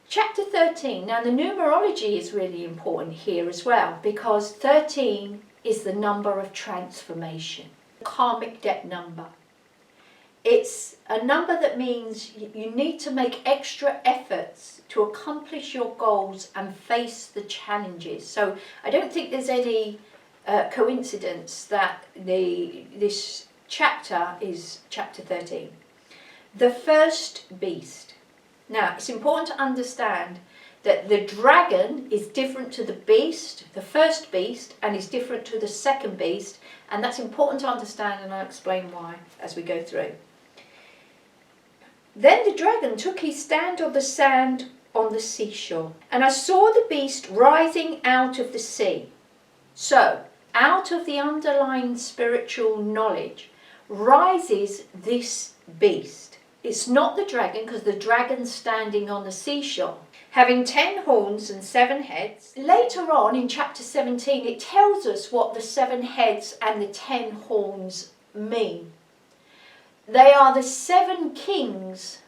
Chapter 13, now the numerology is really important here as well, because 13 is the number of transformation, karmic debt number. It's a number that means you need to make extra efforts to accomplish your goals and face the challenges. So I don't think there's any coincidence that this chapter is chapter 13. The first beast. Now, it's important to understand that the dragon is different to the beast, the first beast, and is different to the second beast, and that's important to understand, and I'll explain why as we go through. Then the dragon took his stand on the sand on the seashore, and I saw the beast rising out of the sea. So, out of the underlying spiritual knowledge rises this beast. It's not the dragon, because the dragon's standing on the seashore, having 10 horns and 7 heads. Later on in chapter 17, it tells us what the 7 heads and the 10 horns mean. They are the 7 kings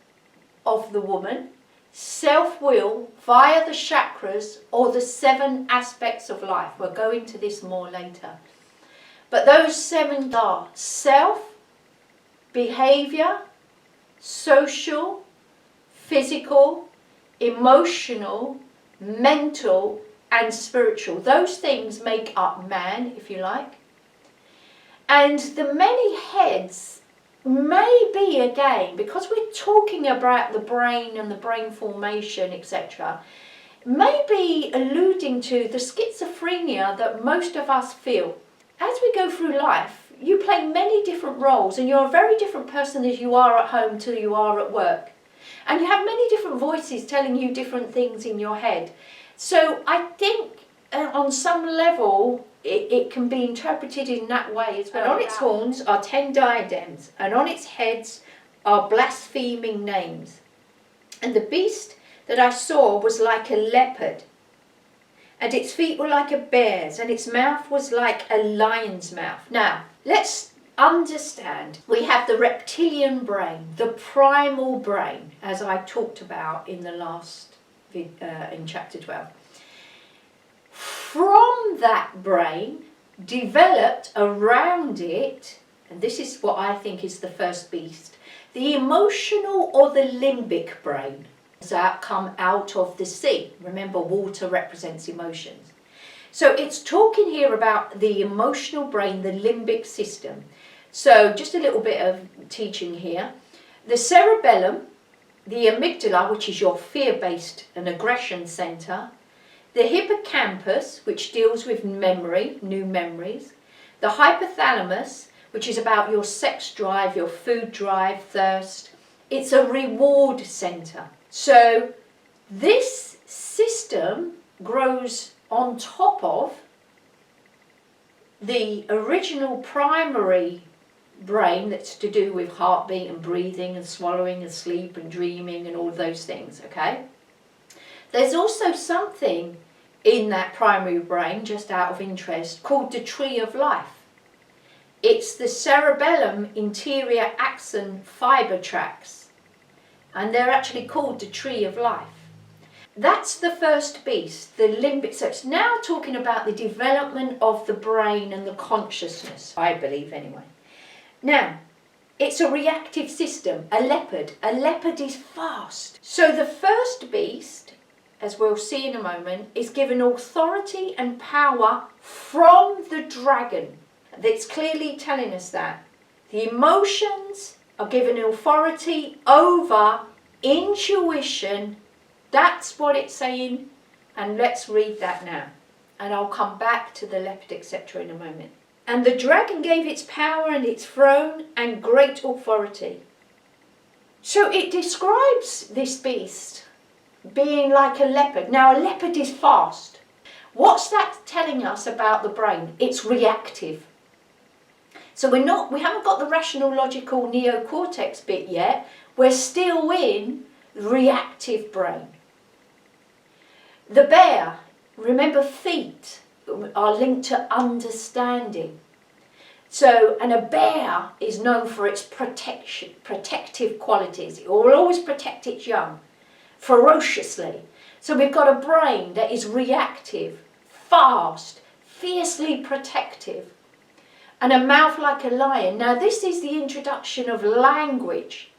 of the woman, self-will via the chakras, or the 7 aspects of life. We'll go into this more later. But those 7 are self, behavior, social, physical, emotional, mental, and spiritual. Those things make up man, if you like. And the many heads may be, again, because we're talking about the brain and the brain formation, etc., may be alluding to the schizophrenia that most of us feel. As we go through life, you play many different roles, and you're a very different person as you are at home to you are at work. And you have many different voices telling you different things in your head. So I think on some level it can be interpreted in that way as well. And on its horns are 10 diadems, and on its heads are blaspheming names. And the beast that I saw was like a leopard, and its feet were like a bear's, and its mouth was like a lion's mouth. Now, let's understand. We have the reptilian brain, the primal brain, as I talked about in the last in chapter 12. From that brain, developed around it, and this is what I think is the first beast, the emotional or the limbic brain. That come out of the sea. Remember, water represents emotions. So it's talking here about the emotional brain, the limbic system. So just a little bit of teaching here. The cerebellum, the amygdala, which is your fear-based and aggression center, the hippocampus, which deals with memory, new memories, the hypothalamus, which is about your sex drive, your food drive, thirst. It's a reward center. So this system grows on top of the original primary brain that's to do with heartbeat and breathing and swallowing and sleep and dreaming and all those things, okay? There's also something in that primary brain, just out of interest, called the tree of life. It's the cerebellum interior axon fiber tracts, and they're actually called the tree of life. That's the first beast, the limbic. So it's now talking about the development of the brain and the consciousness, I believe anyway. Now, it's a reactive system, a leopard. A leopard is fast. So the first beast, as we'll see in a moment, is given authority and power from the dragon. That's clearly telling us that. The emotions are given authority over intuition. That's what it's saying. And let's read that now. And I'll come back to the leopard, etc. in a moment. And the dragon gave its power and its throne and great authority. So it describes this beast being like a leopard. Now, a leopard is fast. What's that telling us about the brain? It's reactive. So we haven't got the rational, logical neocortex bit yet. We're still in reactive brain. The bear, remember, feet are linked to understanding. So, and a bear is known for its protective qualities. It will always protect its young, ferociously. So we've got a brain that is reactive, fast, fiercely protective, and a mouth like a lion. Now this is the introduction of language.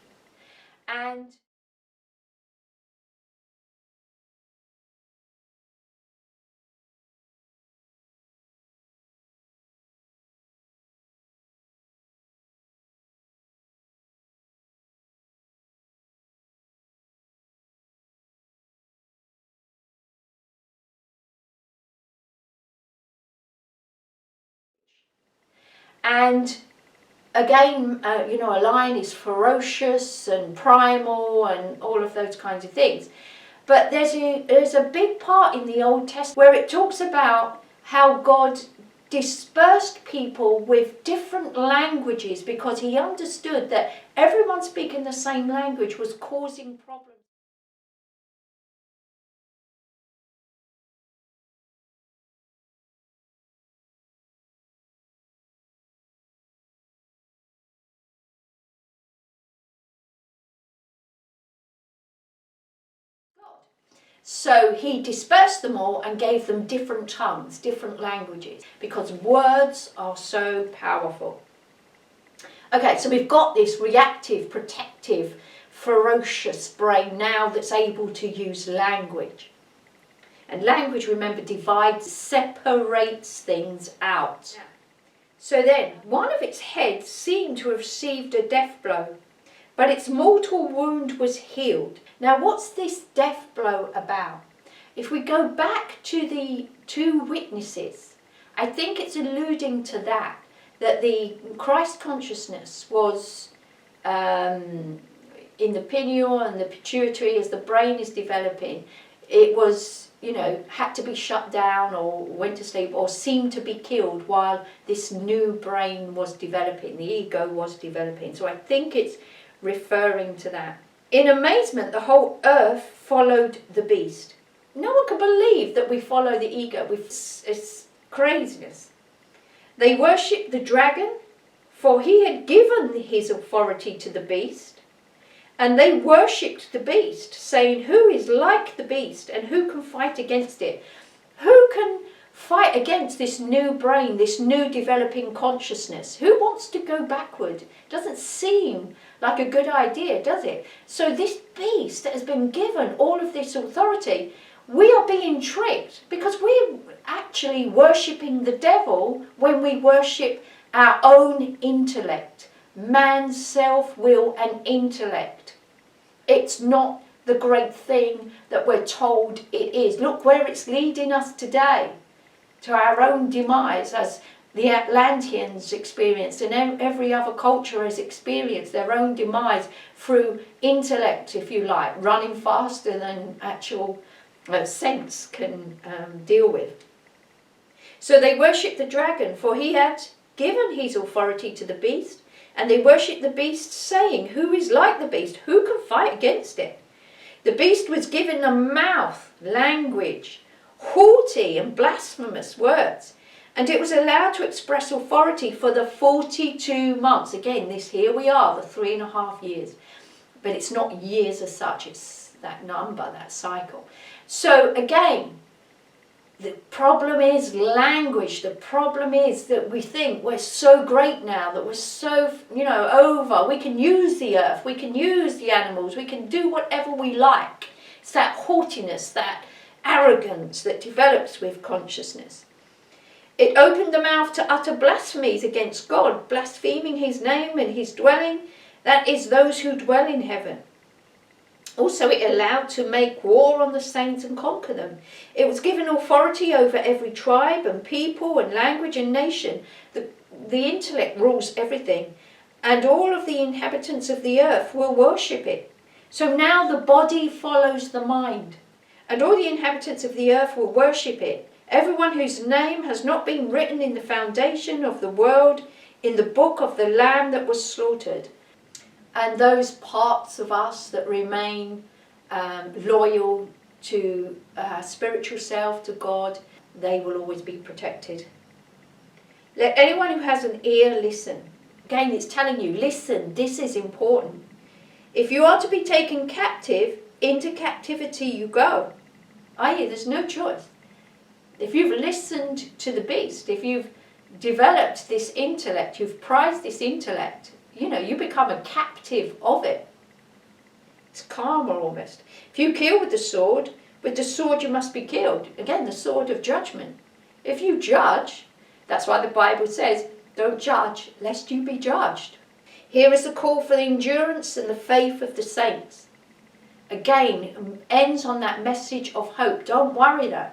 And again, a lion is ferocious and primal and all of those kinds of things. But there's a big part in the Old Testament where it talks about how God dispersed people with different languages because he understood that everyone speaking the same language was causing problems. So he dispersed them all and gave them different tongues, different languages, because words are so powerful. Okay, so we've got this reactive, protective, ferocious brain now that's able to use language. And language, remember, divides, separates things out. Yeah. So then, one of its heads seemed to have received a death blow, but its mortal wound was healed. Now, what's this death blow about? If we go back to the two witnesses, I think it's alluding to that the Christ consciousness was in the pineal and the pituitary as the brain is developing. It was, had to be shut down or went to sleep or seemed to be killed while this new brain was developing, the ego was developing. So I think it's referring to that. In amazement, the whole earth followed the beast. No one can believe that we follow the ego. It's craziness. They worshipped the dragon, for he had given his authority to the beast. And they worshipped the beast, saying, who is like the beast and who can fight against it? Who can fight against this new brain, this new developing consciousness? Who wants to go backward? Doesn't seem like a good idea, does it? So this beast that has been given all of this authority, we are being tricked because we're actually worshipping the devil when we worship our own intellect, man's self-will and intellect. It's not the great thing that we're told it is. Look where it's leading us today, to our own demise, as the Atlanteans experienced, and every other culture has experienced their own demise through intellect, if you like, running faster than actual sense can deal with. So they worshipped the dragon, for he had given his authority to the beast, and they worshipped the beast, saying, who is like the beast? Who can fight against it? The beast was given a mouth, language, haughty and blasphemous words, and it was allowed to express authority for the 42 months. Again, here we are, the 3.5 years. But it's not years as such, it's that number, that cycle. So again, the problem is language. The problem is that we think we're so great now, that we're so, over. We can use the earth, we can use the animals, we can do whatever we like. It's that haughtiness, that arrogance that develops with consciousness. It opened the mouth to utter blasphemies against God, blaspheming his name and his dwelling, that is, those who dwell in heaven. Also, it allowed to make war on the saints and conquer them. It was given authority over every tribe and people and language and nation. The intellect rules everything, and all of the inhabitants of the earth will worship it. So now the body follows the mind, and all the inhabitants of the earth will worship it. Everyone whose name has not been written in the foundation of the world, in the book of the Lamb that was slaughtered. And those parts of us that remain loyal to spiritual self, to God, they will always be protected. Let anyone who has an ear listen. Again, it's telling you, listen, this is important. If you are to be taken captive, into captivity you go. I.e., there's no choice. If you've listened to the beast, if you've developed this intellect, you've prized this intellect, you become a captive of it. It's karma almost. If you kill with the sword you must be killed. Again, the sword of judgment. If you judge, that's why the Bible says, don't judge lest you be judged. Here is the call for the endurance and the faith of the saints. Again, ends on that message of hope. Don't worry though.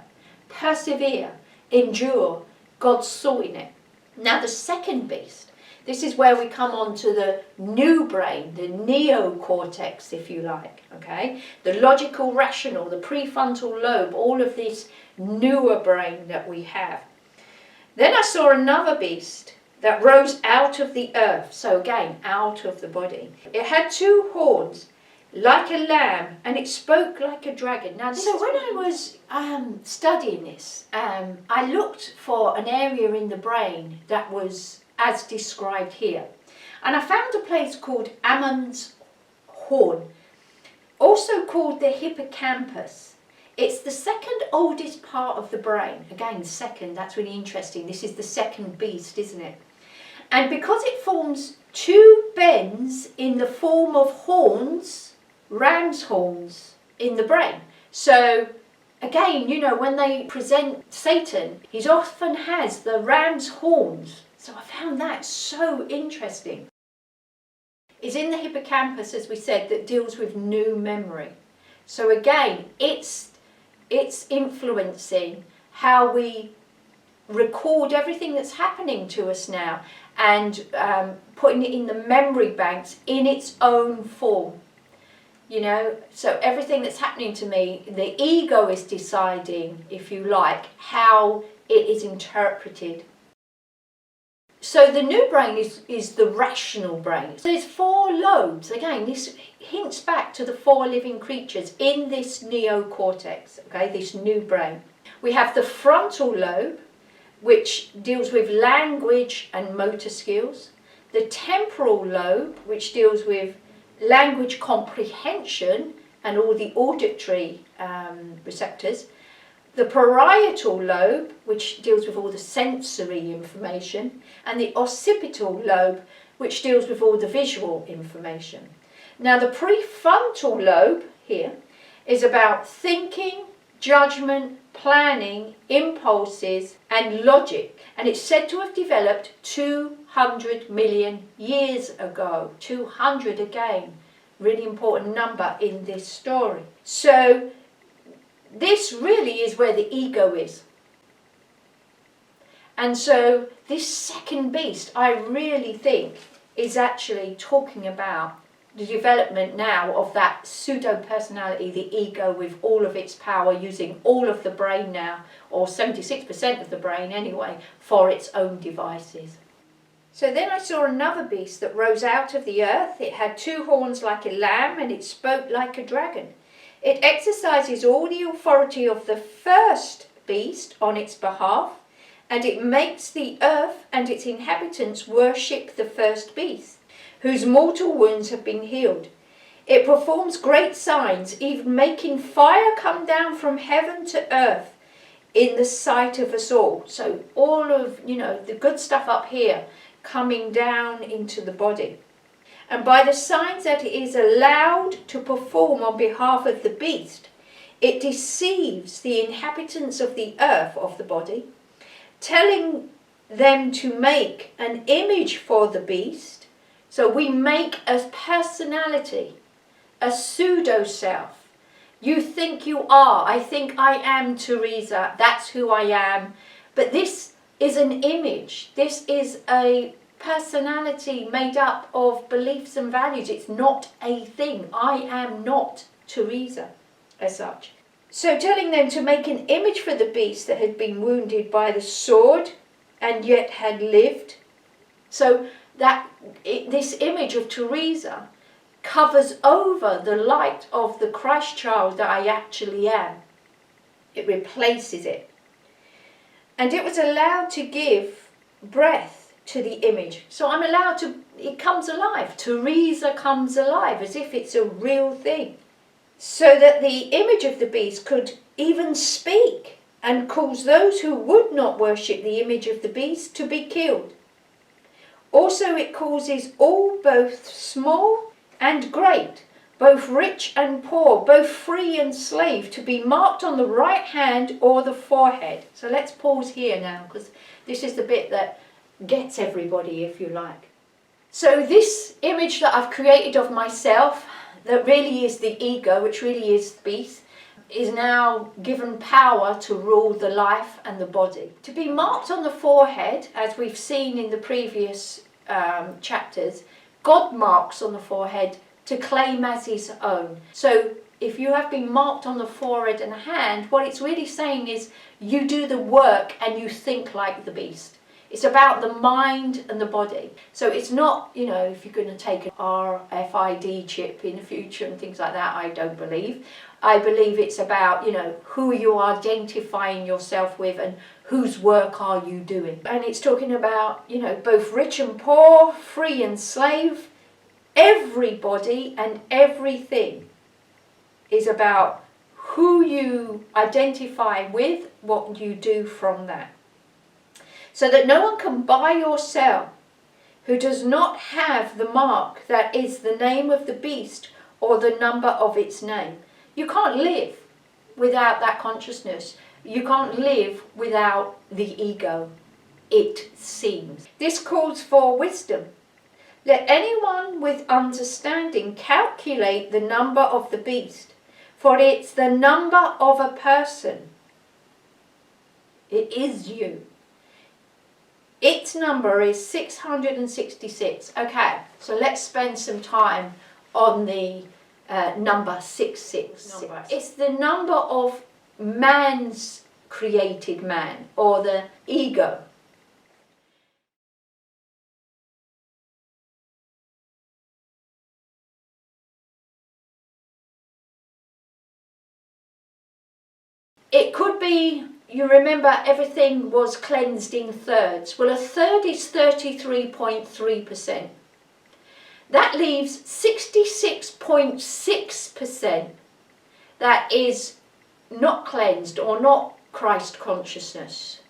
Persevere, endure. God's sorting it. Now the second beast, this is where we come on to the new brain, the neocortex, if you like, okay? The logical, rational, the prefrontal lobe, all of this newer brain that we have. Then I saw another beast that rose out of the earth, so again, out of the body. It had two horns, like a lamb, and it spoke like a dragon. Now, so when I was studying this, I looked for an area in the brain that was as described here. And I found a place called Ammon's horn, also called the hippocampus. It's the second oldest part of the brain. Again, second, that's really interesting. This is the second beast, isn't it? And because it forms two bends in the form of horns, ram's horns in the brain. So again, when they present Satan, he often has the ram's horns. So I found that so interesting. It's in the hippocampus, as we said, that deals with new memory. So again, it's influencing how we record everything that's happening to us now and putting it in the memory banks in its own form. So everything that's happening to me, the ego is deciding, if you like, how it is interpreted. So the new brain is the rational brain. So there's 4 lobes. Again, this hints back to the 4 living creatures in this neocortex, okay, this new brain. We have the frontal lobe, which deals with language and motor skills. The temporal lobe, which deals with language comprehension and all the auditory receptors. The parietal lobe, which deals with all the sensory information, and the occipital lobe, which deals with all the visual information. Now the prefrontal lobe here is about thinking, judgment, planning, impulses and logic, and it's said to have developed 200 million years ago. 200 again, really important number in this story. So this really is where the ego is. And so this second beast, I really think, is actually talking about the development now of that pseudo-personality, the ego with all of its power, using all of the brain now, or 76% of the brain anyway, for its own devices. So then I saw another beast that rose out of the earth. It had 2 horns like a lamb, and it spoke like a dragon. It exercises all the authority of the first beast on its behalf, and it makes the earth and its inhabitants worship the first beast, whose mortal wounds have been healed. It performs great signs, even making fire come down from heaven to earth in the sight of us all. So all of, the good stuff up here coming down into the body. And by the signs that it is allowed to perform on behalf of the beast, it deceives the inhabitants of the earth, of the body, telling them to make an image for the beast. So we make a personality, a pseudo-self. You think you are. I think I am Theresa. That's who I am. But this is an image. This is a personality made up of beliefs and values. It's not a thing. I am not Theresa as such. So telling them to make an image for the beast that had been wounded by the sword and yet had lived. So this image of Theresa covers over the light of the Christ child that I actually am. It replaces it. And it was allowed to give breath to the image. So I'm allowed to, it comes alive. Theresa comes alive as if it's a real thing. So that the image of the beast could even speak and cause those who would not worship the image of the beast to be killed. Also it causes all, both small and great, both rich and poor, both free and slave, to be marked on the right hand or the forehead. So let's pause here now, because this is the bit that gets everybody, if you like. So this image that I've created of myself, that really is the ego, which really is the beast, is now given power to rule the life and the body. To be marked on the forehead, as we've seen in the previous chapters, God marks on the forehead to claim as his own. So if you have been marked on the forehead and hand, what it's really saying is you do the work and you think like the beast. It's about the mind and the body. So it's not, you know, if you're going to take an RFID chip in the future and things like that, I don't believe. I believe it's about, you know, who you're identifying yourself with and whose work are you doing. And it's talking about, you know, both rich and poor, free and slave. Everybody and everything is about who you identify with, what you do from that. So that no one can buy or sell who does not have the mark that is the name of the beast or the number of its name. You can't live without that consciousness. You can't live without the ego, it seems. This calls for wisdom. Let anyone with understanding calculate the number of the beast, for it's the number of a person. It is you. Its number is 666. Okay, so let's spend some time on the number 666. It's the number of man's created man, or the ego. It could be, you remember everything was cleansed in thirds. Well, a third is 33.3%. That leaves 66.6% that is not cleansed or not Christ consciousness.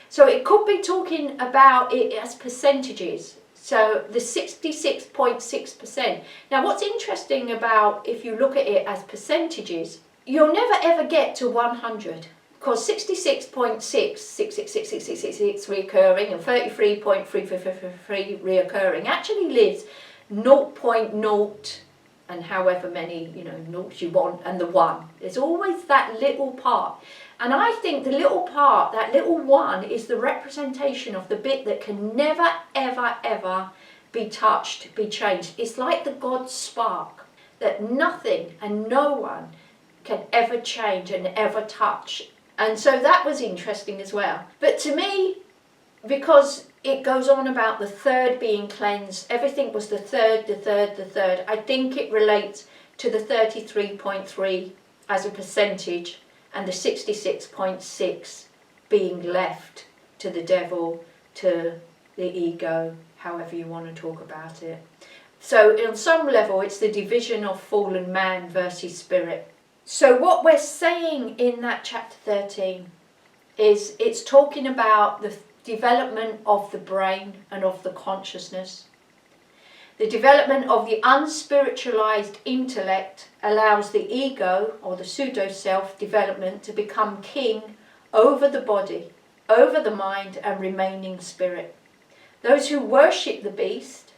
So it could be talking about it as percentages. So the 66.6%. Now what's interesting about, if you look at it as percentages, you'll never ever get to 100. Because 66.6 reoccurring and 33.333 reoccurring actually lives 0.0 and however many, you know, noughts you want, and the 1. There's always that little part. And I think the little part, that little 1, is the representation of the bit that can never, ever, ever be touched, be changed. It's like the God spark, that nothing and no one can ever change and ever touch. And so that was interesting as well. But to me, because it goes on about the third being cleansed, everything was the third, I think it relates to the 33.3 as a percentage and the 66.6 being left to the devil, to the ego, however you want to talk about it. So on some level, it's the division of fallen man versus spirit. So what we're saying in that chapter 13 is it's talking about the development of the brain and of the consciousness. The development of the unspiritualized intellect allows the ego, or the pseudo-self development, to become king over the body, over the mind and remaining spirit. Those who worship the beast,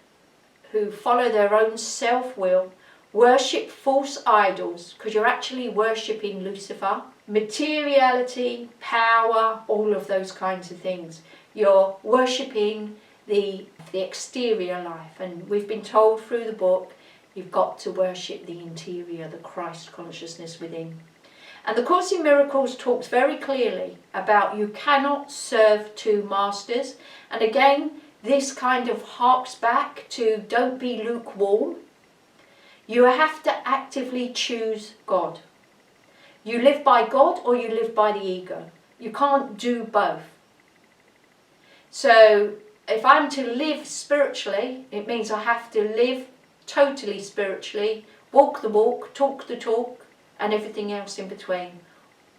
who follow their own self-will, worship false idols, because you're actually worshipping Lucifer, materiality, power, all of those kinds of things. You're worshipping the exterior life. And we've been told through the book, you've got to worship the interior, the Christ consciousness within. And the Course in Miracles talks very clearly about you cannot serve two masters. And again, this kind of harks back to don't be lukewarm. You have to actively choose God. You live by God or you live by the ego. You can't do both. So if I'm to live spiritually, it means I have to live totally spiritually, walk the walk, talk the talk, and everything else in between.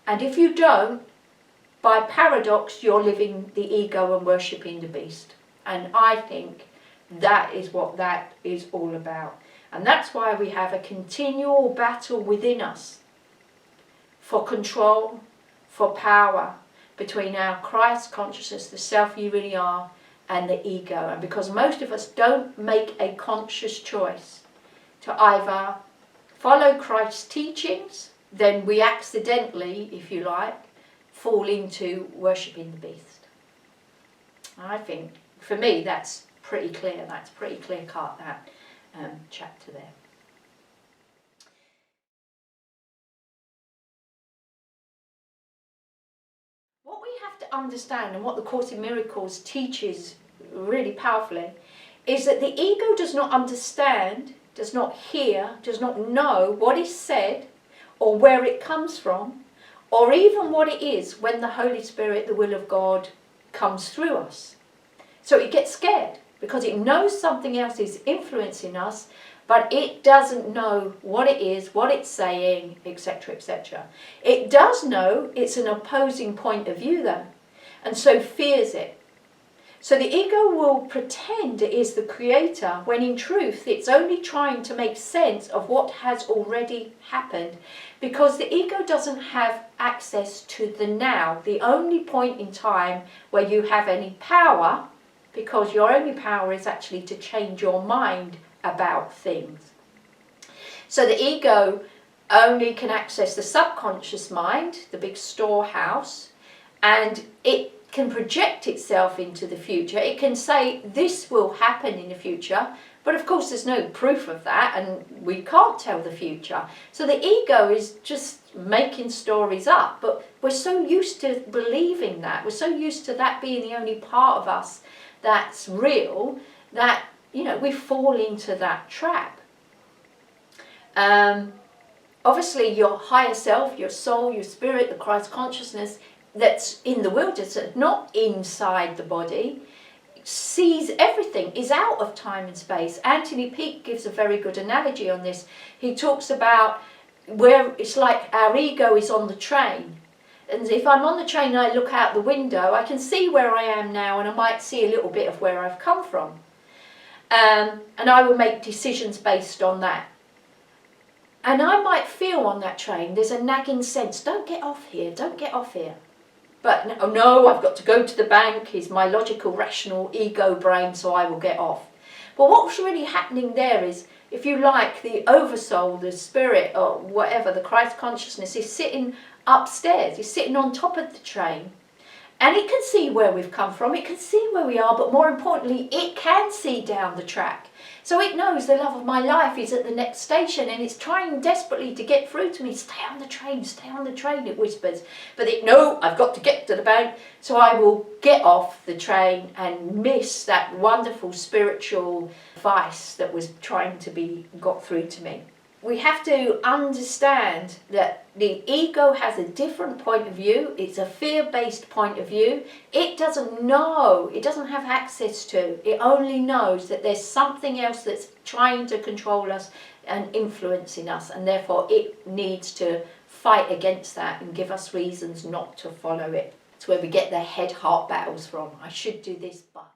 And if you don't, by paradox, you're living the ego and worshipping the beast. And I think that is what that is all about. And that's why we have a continual battle within us for control, for power, between our Christ consciousness, the self you really are, and the ego. And because most of us don't make a conscious choice to either follow Christ's teachings, then we accidentally, if you like, fall into worshipping the beast. I think, for me, that's pretty clear. That's pretty clear cut, that chapter there. What we have to understand, and what the Course in Miracles teaches really powerfully, is that the ego does not understand, does not hear, does not know what is said or where it comes from, or even what it is when the Holy Spirit, the will of God, comes through us. So it gets scared because it knows something else is influencing us, but it doesn't know what it is, what it's saying, etc., etc. It does know it's an opposing point of view though, and so fears it. So the ego will pretend it is the creator, when in truth it's only trying to make sense of what has already happened, because the ego doesn't have access to the now, the only point in time where you have any power, because your only power is actually to change your mind about things. So the ego only can access the subconscious mind, the big storehouse, and it can project itself into the future. It can say this will happen in the future, but of course there's no proof of that, and we can't tell the future. So the ego is just making stories up, but we're so used to believing that, we're so used to that being the only part of us that's real, that we fall into that trap. Obviously your higher self, your soul, your spirit, the Christ consciousness that's in the wilderness, not inside the body, sees everything, is out of time and space. Anthony Peake gives a very good analogy on this. He talks about where it's like our ego is on the train. And if I'm on the train and I look out the window, I can see where I am now, and I might see a little bit of where I've come from. And I will make decisions based on that. And I might feel on that train, there's a nagging sense, don't get off here, don't get off here. But no, I've got to go to the bank, is my logical, rational ego brain, so I will get off. But what's really happening there is, if you like, the oversoul, the spirit, or whatever, the Christ consciousness is sitting upstairs, is sitting on top of the train. And it can see where we've come from, it can see where we are, but more importantly, it can see down the track. So it knows the love of my life is at the next station, and it's trying desperately to get through to me. Stay on the train, it whispers. But no, I've got to get to the bank, so I will get off the train and miss that wonderful spiritual advice that was trying to be got through to me. We have to understand that the ego has a different point of view. It's a fear-based point of view. It doesn't know, it doesn't have access to. It only knows that there's something else that's trying to control us and influencing us, and therefore it needs to fight against that and give us reasons not to follow it. It's where we get the head-heart battles from. I should do this, but...